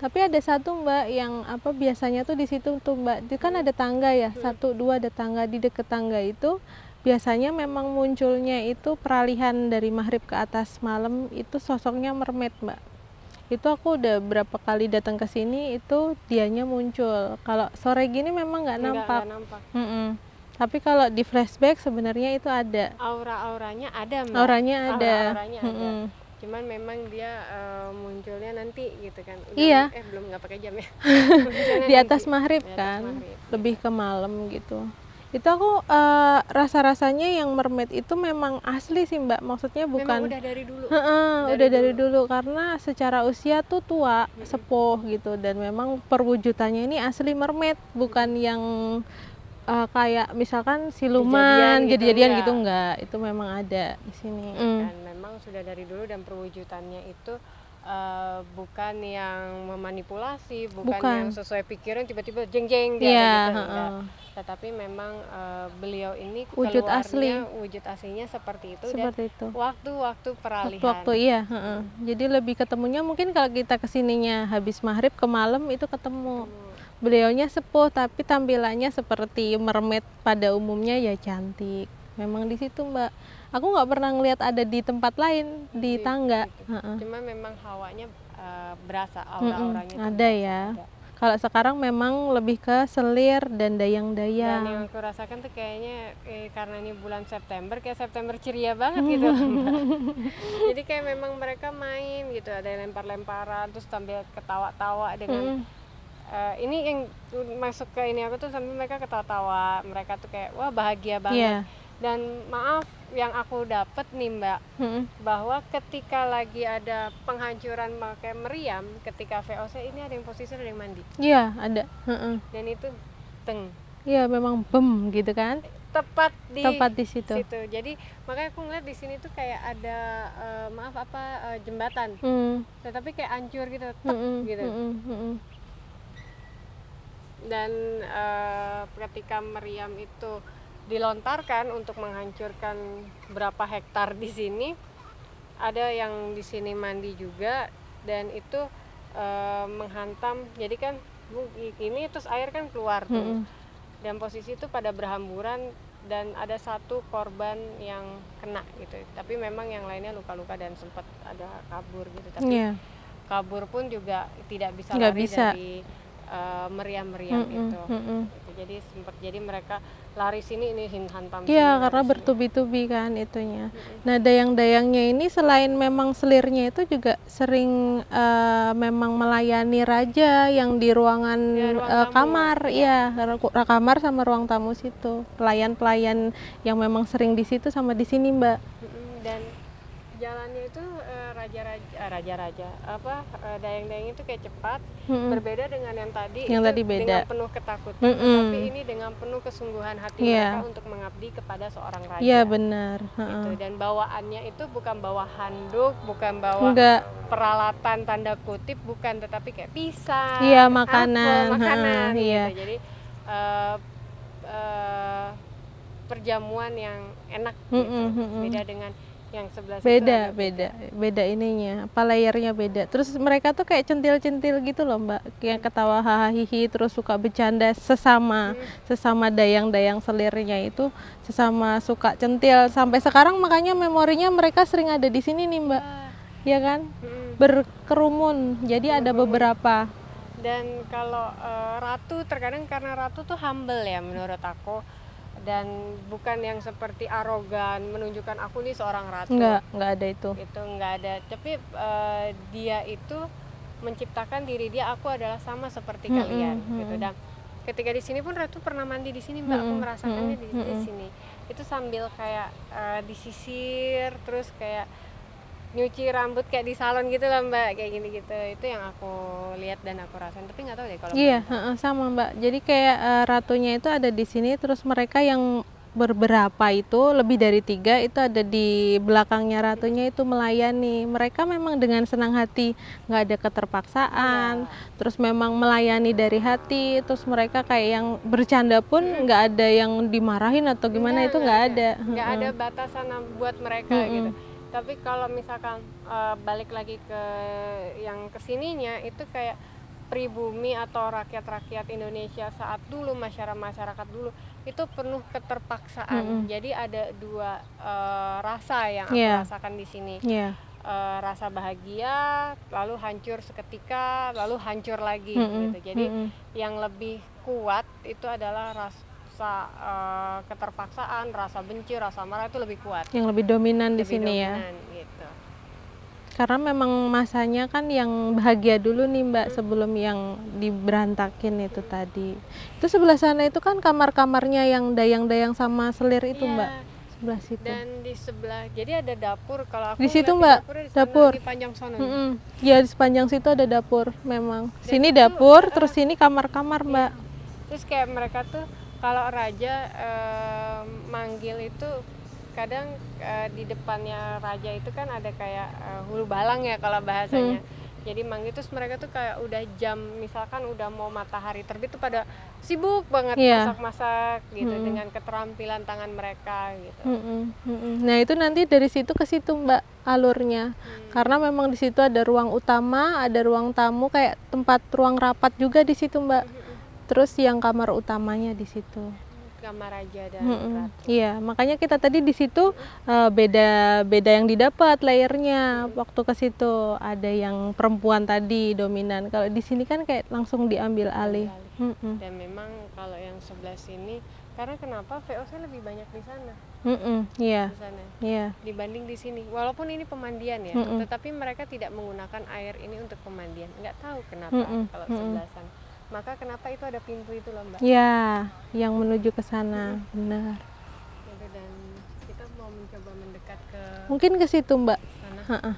Tapi ada satu Mbak yang apa biasanya tuh di situ tuh Mbak, itu kan ada tangga ya, 1, 2 ada tangga, di deket tangga itu biasanya memang munculnya itu peralihan dari maghrib ke atas malam itu sosoknya mermaid Mbak. Itu aku udah berapa kali datang ke sini itu dianya muncul. Kalau sore gini memang nggak nampak. Tapi kalau di flashback sebenarnya itu ada. Aura-auranya ada Mbak. Auranya ada. Cuman memang dia munculnya nanti gitu kan. Belum, nggak pakai jam ya. Di atas maghrib kan, lebih ke malam gitu. Itu aku rasa-rasanya yang mermaid itu memang asli sih Mbak, maksudnya bukan memang udah dari dulu. Dari dulu karena secara usia tuh tua, sepuh gitu, dan memang perwujudannya ini asli mermaid, bukan yang kayak misalkan siluman, jadi-jadian gitu enggak. Itu memang ada di sini. Dan memang sudah dari dulu, dan perwujudannya itu bukan yang memanipulasi, bukan yang sesuai pikiran tiba-tiba jeng-jeng dia gitu, enggak. Tetapi memang beliau ini wujud aslinya seperti itu. Waktu-waktu peralihan. Waktu Jadi lebih ketemunya mungkin kalau kita kesininya habis maghrib ke malam itu ketemu. Beliaunya sepuh tapi tampilannya seperti mermaid pada umumnya ya, cantik. Memang di situ Mbak. Aku nggak pernah ngeliat ada di tempat lain di tangga. Cuma memang hawanya berasa, aura-auranya ada ya. Kalau sekarang memang lebih ke selir dan dayang-dayang. Dan yang aku rasakan tuh kayaknya karena ini bulan September, kayak September ceria banget gitu. Jadi kayak memang mereka main gitu, ada yang lempar-lemparan, terus sambil ketawa-tawa dengan ini yang masuk ke ini aku tuh sambil mereka ketawa-tawa, mereka tuh kayak wah bahagia banget. Dan maaf yang aku dapat nih Mbak, bahwa ketika lagi ada penghancuran pakai meriam, ketika VOC ini ada yang posisi, ada yang mandi. Iya ada. Dan itu Iya memang bem gitu kan. Tepat di situ. Jadi makanya aku ngeliat di sini tuh kayak ada jembatan, tetapi kayak hancur gitu, gitu. Dan ketika meriam itu dilontarkan untuk menghancurkan berapa hektar di sini, ada yang di sini mandi juga, dan itu menghantam. Jadi kan ini terus air kan keluar tuh, dan posisi itu pada berhamburan, dan ada satu korban yang kena gitu. Tapi memang yang lainnya luka-luka dan sempat ada kabur gitu. Tapi kabur pun juga tidak bisa lari dari meriam-meriam itu. Jadi mereka lari sini, ini hantam. Iya, karena bertubi-tubi kan itunya. Nah, dayang-dayangnya ini selain memang selirnya itu juga sering memang melayani raja yang di ruangan kamar, kamar sama ruang tamu situ. Pelayan-pelayan yang memang sering di situ sama di sini, Mbak. Dan jalannya itu raja-raja dayang-dayang itu kayak cepat, berbeda dengan yang tadi. Dengan penuh ketakutan, tapi ini dengan penuh kesungguhan hati mereka untuk mengabdi kepada seorang raja. Iya benar. Gitu. Dan bawaannya itu bukan bawa handuk, bukan bawa peralatan tanda kutip, bukan, tetapi kayak pisang, makanan gitu. Jadi perjamuan yang enak gitu. Beda dengan Yang sebelah beda ininya, apa layernya beda. Terus mereka tuh kayak centil-centil gitu loh Mbak, yang ketawa hahaha, terus suka bercanda sesama dayang-dayang selirnya itu, sesama suka centil. Sampai sekarang makanya memorinya mereka sering ada di sini nih Mbak, ya kan? Berkerumun, jadi ada beberapa. Dan kalau Ratu, terkadang karena Ratu tuh humble ya menurut aku, dan bukan yang seperti arogan menunjukkan aku nih seorang ratu. Nggak ada itu nggak ada, tapi dia itu menciptakan diri dia, aku adalah sama seperti kalian gitu. Dan ketika di sini pun Ratu pernah mandi di sini Mbak, aku merasakannya di sini itu sambil kayak disisir, terus kayak nyuci rambut kayak di salon gitu lah Mbak, kayak gini gitu. Itu yang aku lihat dan aku rasain, tapi nggak tahu deh kalau sama Mbak. Jadi kayak ratunya itu ada di sini, terus mereka yang beberapa itu lebih dari 3 itu ada di belakangnya ratunya itu melayani. Mereka memang dengan senang hati, nggak ada keterpaksaan, terus memang melayani dari hati. Terus mereka kayak yang bercanda pun nggak ada yang dimarahin atau gimana, itu nggak ada. Nggak ada batasan buat mereka gitu. Tapi kalau misalkan balik lagi ke yang kesininya, itu kayak pribumi atau rakyat-rakyat Indonesia saat dulu, masyarakat dulu itu penuh keterpaksaan. Jadi ada 2 rasa yang aku rasakan di sini. Rasa bahagia, lalu hancur seketika, lalu hancur lagi gitu. Jadi yang lebih kuat itu adalah rasa keterpaksaan, rasa benci, rasa marah itu lebih kuat. Yang lebih dominan di sini ya. Gitu. Karena memang masanya kan yang bahagia dulu nih Mbak, sebelum yang diberantakin itu tadi. Itu sebelah sana itu kan kamar-kamarnya yang dayang-dayang sama selir itu Mbak. Sebelah situ. Dan di sebelah, jadi ada dapur. Kalau aku di situ Mbak, dapur di panjang sana. Ya di sepanjang situ ada dapur memang. Sini dapur, terus sini kamar-kamar Mbak. Terus kayak mereka tuh kalau raja manggil itu kadang di depannya raja itu kan ada kayak hulu balang ya kalau bahasanya. Jadi manggil, terus mereka tuh kayak udah jam, misalkan udah mau matahari terbit tuh pada sibuk banget masak-masak gitu dengan keterampilan tangan mereka gitu. Nah itu nanti dari situ ke situ Mbak alurnya. Karena memang di situ ada ruang utama, ada ruang tamu, kayak tempat ruang rapat juga di situ Mbak. Terus yang kamar utamanya di situ. Kamar raja dan ratu. Iya, makanya kita tadi di situ beda yang didapat layernya. Waktu ke situ ada yang perempuan tadi dominan. Kalau di sini kan kayak langsung diambil alih. Dan memang kalau yang sebelah sini, karena kenapa VOC lebih banyak di sana? Iya. Di sana. Iya. Dibanding di sini. Walaupun ini pemandian ya, tetapi mereka tidak menggunakan air ini untuk pemandian. Nggak tahu kenapa kalau sebelah sana. Maka kenapa itu ada pintu itu loh Mbak? Ya, yang menuju ke sana, benar. Dan kita mau mencoba mendekat ke... Mungkin ke situ Mbak. Sana.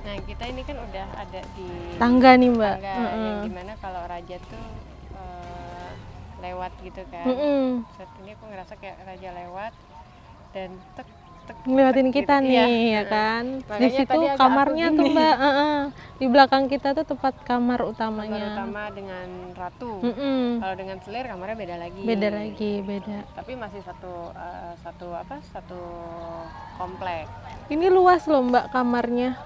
Nah kita ini kan udah ada di tangga nih Mbak, yang dimana kalau raja tuh lewat gitu kan. Saat ini aku ngerasa kayak raja lewat dan ngeliatin kita gitu, nih ya kan. Di situ kamarnya tuh Mbak, di belakang kita tuh tempat kamar utamanya. Kamar utama dengan ratu. Kalau dengan selir kamarnya beda lagi. Beda. Tapi masih satu komplek. Ini luas loh Mbak kamarnya.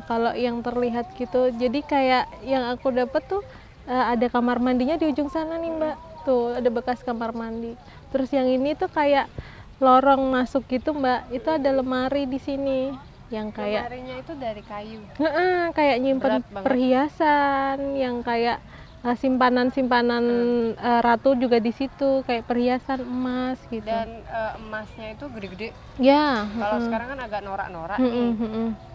Kalau yang terlihat gitu, jadi kayak yang aku dapat tuh ada kamar mandinya di ujung sana nih Mbak. Tuh ada bekas kamar mandi. Terus yang ini tuh kayak lorong masuk gitu Mbak, itu ada lemari di sini yang kayak lemarinya itu dari kayu. Kayak nyimpen perhiasan, yang kayak simpanan-simpanan ratu juga di situ, kayak perhiasan emas gitu. Dan emasnya itu gede-gede. Ya. Kalau sekarang kan agak norak-norak nih.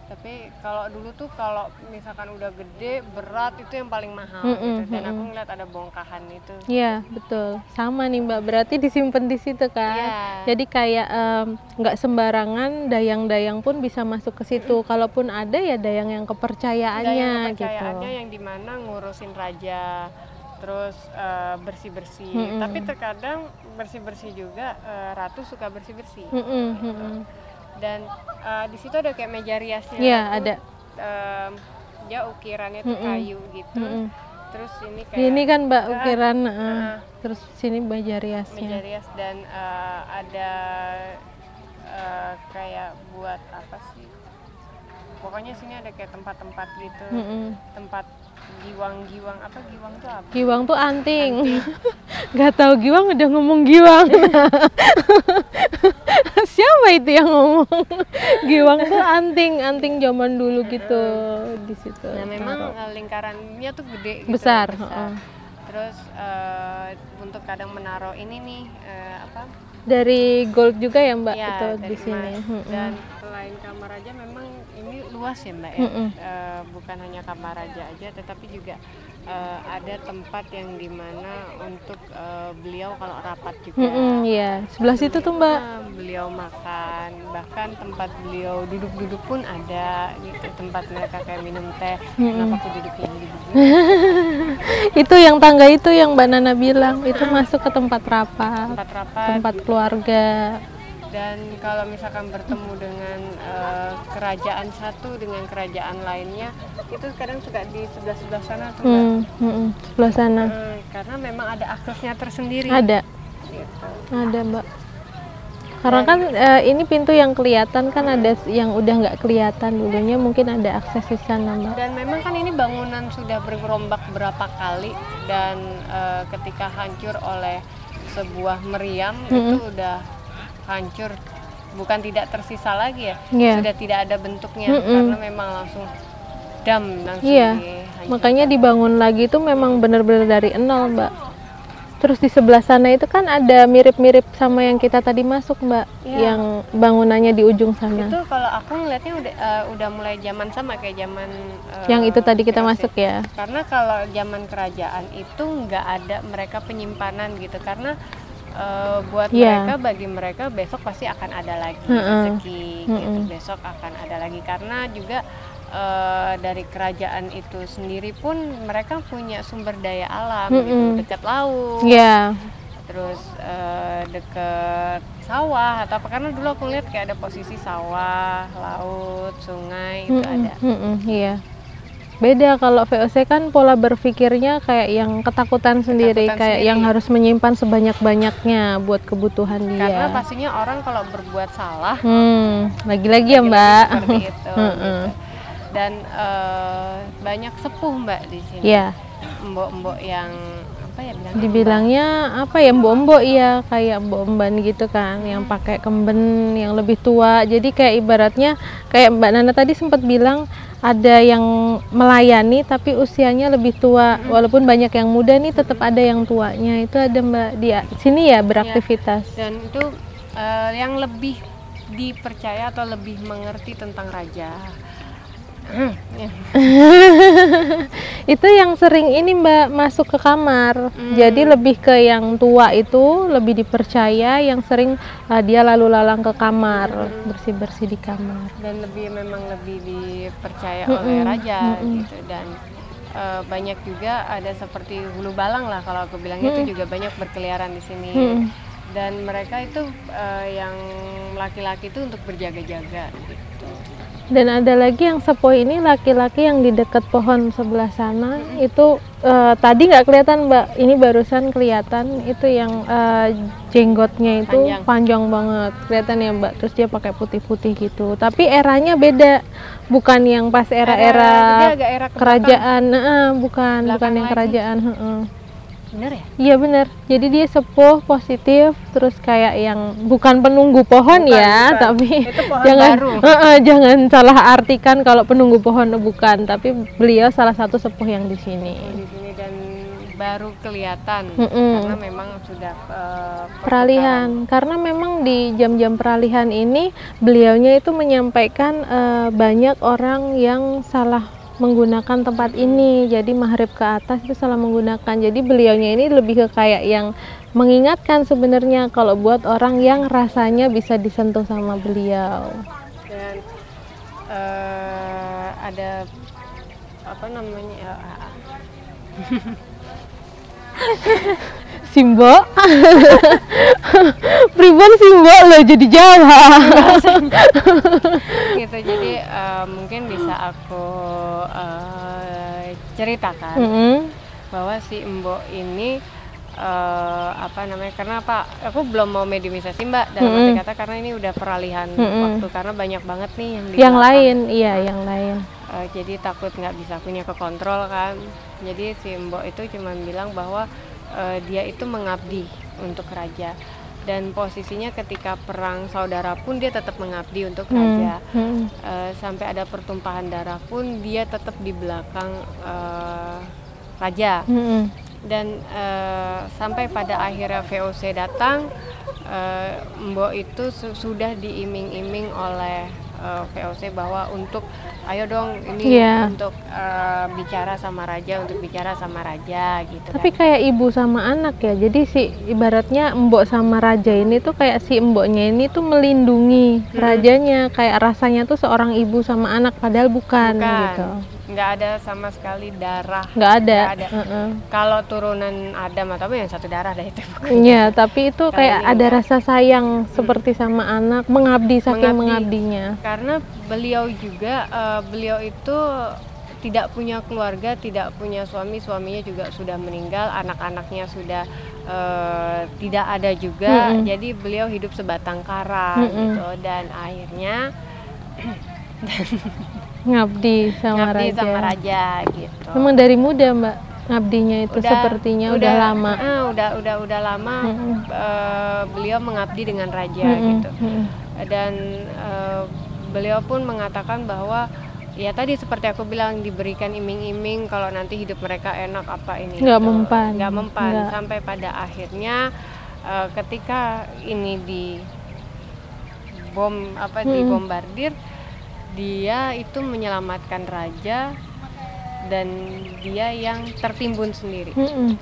Tapi kalau dulu tuh kalau misalkan udah gede, berat itu yang paling mahal gitu. Dan aku ngeliat ada bongkahan itu. Iya, betul. Sama nih Mbak, berarti disimpan di situ kan. Jadi kayak nggak sembarangan dayang-dayang pun bisa masuk ke situ. Kalaupun ada ya dayang yang kepercayaannya gitu. Yang dimana ngurusin raja, terus bersih-bersih. Tapi terkadang bersih-bersih juga ratu suka bersih-bersih. Gitu. Dan di situ ada kayak meja riasnya. Iya, ada. Dia ukirannya tuh kayu gitu. Terus ini kayak ini kan Mbak ukiran, terus sini meja riasnya. Meja rias dan ada kayak buat apa sih? Pokoknya sini ada kayak tempat-tempat gitu. Tempat giwang-giwang, apa giwang tuh apa? Giwang tuh anting. Gak tahu giwang udah ngomong giwang. Siapa itu yang ngomong? Giwang tuh anting zaman dulu gitu di situ. Nah, memang lingkarannya tuh gede gitu. Besar. Terus untuk kadang menaruh ini nih apa? Dari gold juga ya Mbak ya, itu di sini. Dan selain kamar raja memang ini luas ya Mbak ya. Bukan hanya kamar raja aja, tetapi juga ada tempat yang dimana untuk beliau kalau rapat juga. Iya, sebelah situ tuh Mbak. Beliau makan, bahkan tempat beliau duduk-duduk pun ada gitu. Tempat mereka kayak minum teh. Kenapa aku duduknya begini? Itu yang tangga itu yang Mbak Nana bilang itu masuk ke tempat rapat. Tempat keluarga. Dan kalau misalkan bertemu dengan kerajaan satu dengan kerajaan lainnya, itu kadang suka di sebelah sana tuh Mbak. Sebelah sana. Karena memang ada aksesnya tersendiri. Ada. Gitu. Ada Mbak. Karena kan ini pintu yang kelihatan kan ada yang udah nggak kelihatan dulunya, mungkin ada akses di sana Mbak. Dan memang kan ini bangunan sudah bergerombak berapa kali dan ketika hancur oleh sebuah meriam itu udah hancur, bukan tidak tersisa lagi ya, sudah tidak ada bentuknya karena memang langsung dihancurkan. Makanya dibangun lagi itu memang benar-benar dari nol Mbak. Terus di sebelah sana itu kan ada mirip-mirip sama yang kita tadi masuk Mbak, yang bangunannya di ujung sana. Itu kalau aku ngelihatnya udah mulai zaman sama kayak zaman yang itu tadi kita masuk ya. Karena kalau zaman kerajaan itu nggak ada mereka penyimpanan gitu, karena buat mereka, bagi mereka besok pasti akan ada lagi rezeki gitu, besok akan ada lagi karena juga dari kerajaan itu sendiri pun mereka punya sumber daya alam gitu, dekat laut, terus dekat sawah atau apa, karena dulu aku lihat kayak ada posisi sawah, laut, sungai itu ada. Beda kalau VOC kan pola berpikirnya kayak yang ketakutan sendiri, kayak yang harus menyimpan sebanyak-banyaknya buat kebutuhan dia. Karena pastinya orang kalau berbuat salah, lagi-lagi ya Mbak. Seperti itu. Gitu. Dan banyak sepuh Mbak di sini. Mbok-mbok yang apa ya bilangnya? Dibilangnya apa ya, mbok-mbok ya, kayak mbok emban gitu kan, yang pakai kemben yang lebih tua. Jadi kayak ibaratnya kayak Mbak Nana tadi sempat bilang ada yang melayani tapi usianya lebih tua, walaupun banyak yang muda nih tetap ada yang tuanya. Itu ada Mbak di sini ya beraktivitas. Dan itu yang lebih dipercaya atau lebih mengerti tentang raja. Itu yang sering ini Mbak masuk ke kamar. Jadi lebih ke yang tua itu lebih dipercaya, yang sering dia lalu lalang ke kamar, bersih-bersih di kamar. Dan memang lebih dipercaya oleh raja gitu. Dan banyak juga ada seperti hulu balang lah kalau aku bilangnya, itu juga banyak berkeliaran di sini. Dan mereka itu yang laki-laki itu untuk berjaga-jaga gitu. Dan ada lagi yang sepuh ini laki-laki yang di dekat pohon sebelah sana, itu tadi nggak kelihatan Mbak, ini barusan kelihatan, itu yang jenggotnya itu panjang banget kelihatan ya Mbak, terus dia pakai putih-putih gitu, tapi eranya beda, bukan yang pas era kerajaan, bukan yang kerajaan. Bener ya? Iya bener, jadi dia sepuh, positif, terus kayak yang bukan penunggu pohon tapi pohon jangan salah artikan kalau penunggu pohon bukan, tapi beliau salah satu sepuh yang di sini. Dan baru kelihatan karena memang sudah peralihan. Karena memang di jam-jam peralihan ini beliaunya itu menyampaikan banyak orang yang salah menggunakan tempat ini, jadi maghrib ke atas itu salah menggunakan. Jadi beliaunya ini lebih ke kayak yang mengingatkan sebenarnya kalau buat orang yang rasanya bisa disentuh sama beliau. Dan ada apa namanya Simbo pribon Simbo loh jadi Jawa gitu. Jadi mungkin bisa aku ceritakan bahwa si Mbok ini apa namanya, karena apa aku belum mau mediumisasi Mbak dalam arti kata karena ini udah peralihan waktu, karena banyak banget nih yang lain. Iya, yang lain. Jadi takut nggak bisa punya kekontrol kan. Jadi si Mbok itu cuma bilang bahwa dia itu mengabdi untuk raja, dan posisinya ketika perang saudara pun dia tetap mengabdi untuk raja. Sampai ada pertumpahan darah pun dia tetap di belakang raja. Dan sampai pada akhirnya VOC datang, Mbok itu sudah diiming-iming oleh VOC bahwa untuk ayo dong ini untuk bicara sama raja, untuk bicara sama raja gitu. Tapi kan kayak ibu sama anak ya, jadi si ibaratnya Mbok sama raja ini tuh kayak si Mboknya ini tuh melindungi rajanya, kayak rasanya tuh seorang ibu sama anak, padahal bukan. Gitu. Nggak ada sama sekali darah. Nggak ada. Kalau turunan Adam atau yang satu darah dah itu. Iya, tapi itu kayak ada rasa sayang seperti sama anak, mengabdi saking mengabdinya. Karena beliau juga beliau itu tidak punya keluarga, tidak punya suami, suaminya juga sudah meninggal, anak-anaknya sudah tidak ada juga. Jadi beliau hidup sebatang kara gitu, dan akhirnya ngabdi sama raja gitu. Memang dari muda Mbak ngabdinya itu, sepertinya udah lama. Udah lama beliau mengabdi dengan raja gitu. Dan beliau pun mengatakan bahwa ya tadi seperti aku bilang, diberikan iming-iming kalau nanti hidup mereka enak apa ini. Nggak mempan. Sampai pada akhirnya ketika ini dibombardir, dia itu menyelamatkan raja dan dia yang tertimbun sendiri.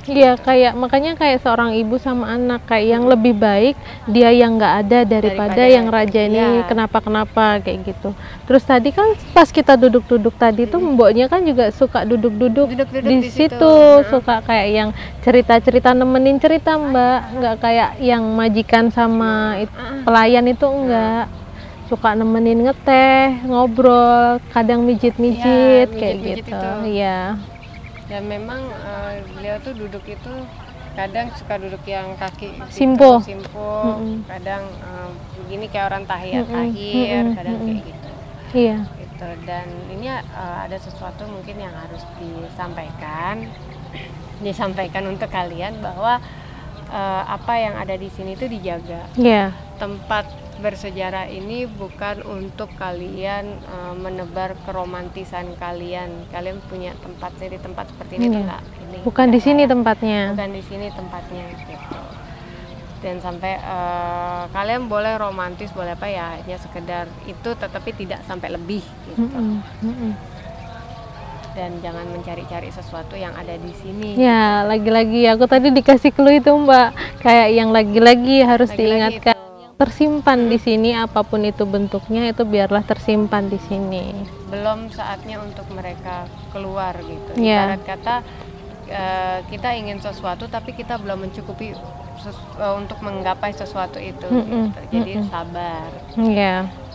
Iya, kayak makanya kayak seorang ibu sama anak, kayak yang lebih baik dia yang nggak ada daripada yang raja ini kenapa-kenapa kayak gitu. Terus tadi kan pas kita duduk-duduk tadi tuh Mboknya kan juga suka duduk-duduk di situ, suka kayak yang cerita-cerita, nemenin cerita Mbak, nggak kayak yang majikan sama pelayan itu enggak. Suka nemenin ngeteh, ngobrol, kadang mijit-mijit kayak gitu. Iya. Dan memang beliau tuh duduk itu kadang suka duduk yang kaki simpo, kadang begini kayak orang tahiyat, kadang kayak gitu. Iya. Gitu. Dan ini ada sesuatu mungkin yang harus disampaikan untuk kalian bahwa apa yang ada di sini itu dijaga. Iya. Tempat bersejarah ini bukan untuk kalian menebar keromantisan kalian. Kalian punya tempat sendiri, tempat seperti ini enggak. Ini bukan di sini tempatnya. Bukan di sini tempatnya gitu. Dan sampai kalian boleh romantis, boleh apa ya, hanya sekedar itu, tetapi tidak sampai lebih gitu. Dan jangan mencari-cari sesuatu yang ada di sini. Ya, lagi-lagi aku tadi dikasih clue itu Mbak, kayak yang lagi-lagi harus diingatkan. Tersimpan di sini, apapun itu bentuknya, itu biarlah tersimpan di sini. Belum saatnya untuk mereka keluar gitu. Ibarat kata kita ingin sesuatu tapi kita belum mencukupi untuk menggapai sesuatu itu gitu. Jadi sabar.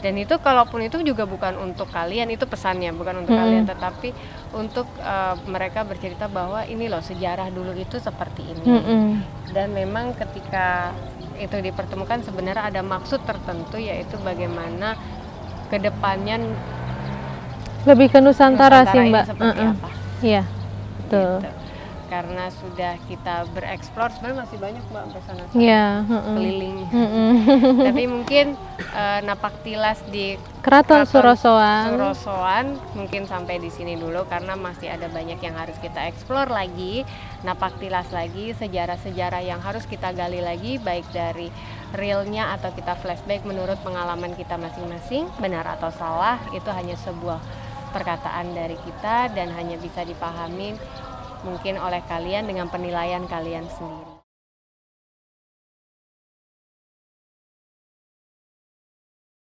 Dan itu kalaupun itu juga bukan untuk kalian, itu pesannya bukan untuk kalian, tetapi untuk mereka bercerita bahwa ini loh sejarah dulu itu seperti ini. Dan memang ketika itu dipertemukan sebenarnya ada maksud tertentu, yaitu bagaimana kedepannya lebih ke Nusantara sih Mbak. Seperti apa? Iya, betul. Gitu. karena sudah kita bereksplor, sebenarnya masih banyak Mbak sampai sana keliling. Tapi mungkin napaktilas di Keraton Surosoan mungkin sampai di sini dulu karena masih ada banyak yang harus kita eksplor lagi, napaktilas lagi, sejarah-sejarah yang harus kita gali lagi, baik dari realnya atau kita flashback menurut pengalaman kita masing-masing, benar atau salah itu hanya sebuah perkataan dari kita dan hanya bisa dipahami mungkin oleh kalian dengan penilaian kalian sendiri.